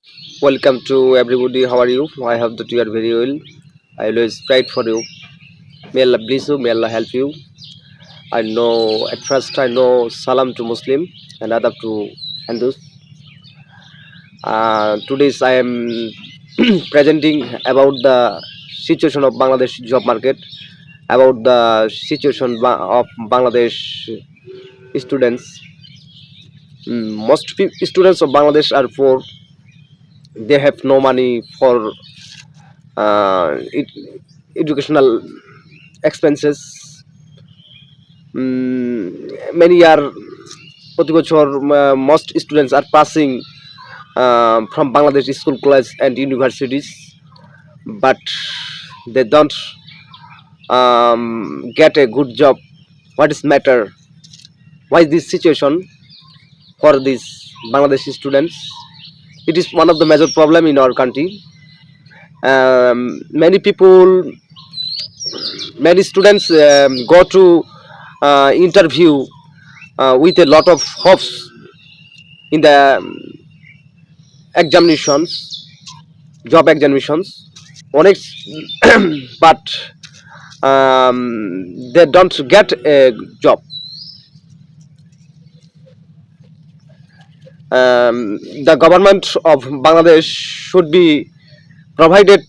Welcome to everybody. How are you? I hope that you are very well. I always prayed for you. May Allah bless you. May Allah help you. I know at first I know Salam to Muslim and Adab to Hindus. Today I am presenting about the situation of Bangladesh job market, about the situation of Bangladesh students. Most students of Bangladesh are poor. They have no money for educational expenses. Many are প্রতি বছর most students are passing from Bangladesh school, college and universities, but they don't get a good job. What is matter? Why this situation for these Bangladeshi students? It is one of the major problem in our country. Many people, many students go to interview with a lot of hopes in the examinations, job examinations. অনেক but they don't get a job. The government of Bangladesh should be provided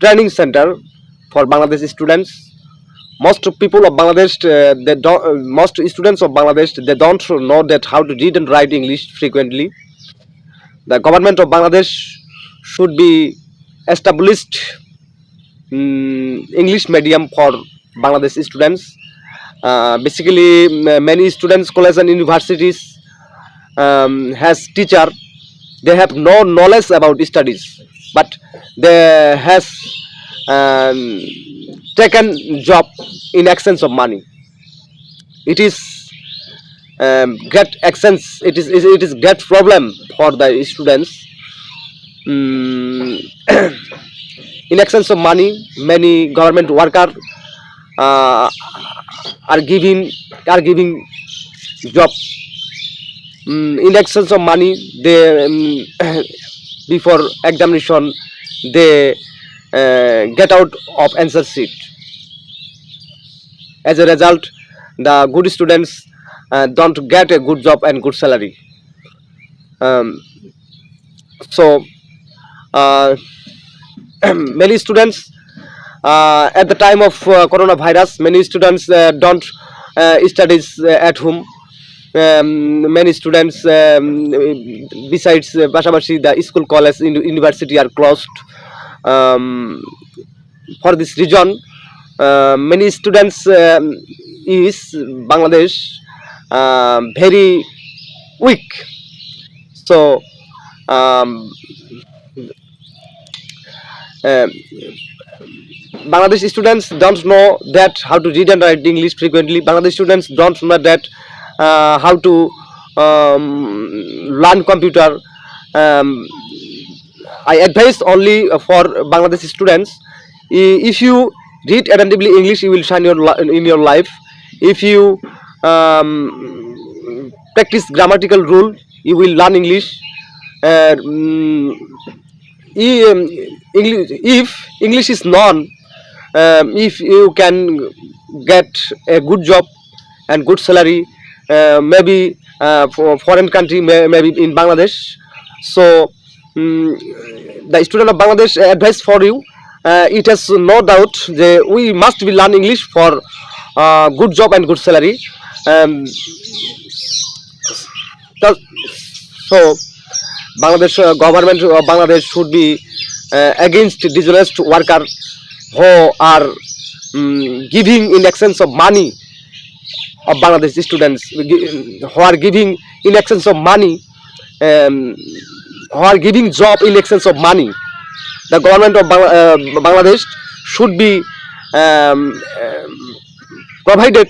training center for Bangladeshi students. Most people of Bangladesh, most students of Bangladesh, they don't know that how to read and write English frequently. The government of Bangladesh should be established English medium for Bangladeshi students. Basically, many students, colleges and universities has teacher. They have no knowledge about studies, but they has taken job in exchange of money. It is great exchange. It is great problem for the students. In exchange of money, many government worker uh, are giving job. In exchange of money, they before examination they get out of answer sheet. As a result, the good students don't get a good job and good salary. So many students at the time of coronavirus, many students don't studies at home. Many students besides পাশাপাশি the school, college, university are closed. For this reason, many students is Bangladesh very weak. So uh, Bangladesh students don't know that how to read and write English frequently. Bangladesh students don't know that how to learn computer. Um, I advise only for Bangladeshi students. If you read attentively English, you will shine in your life. If you practice grammatical rule, you will learn English. Uh, mm, if English is known, if you can get a good job and good salary, maybe for foreign country, maybe in Bangladesh. So the student of Bangladesh advice for you, it has no doubt that we must be learn English for good job and good salary. um, so Bangladesh government of Bangladesh should be against dishonest worker who are giving in exchange of money of Bangladesh students, who are giving in exchange of money, um, who are giving job in exchange of money. The government of Bangladesh should be um, provided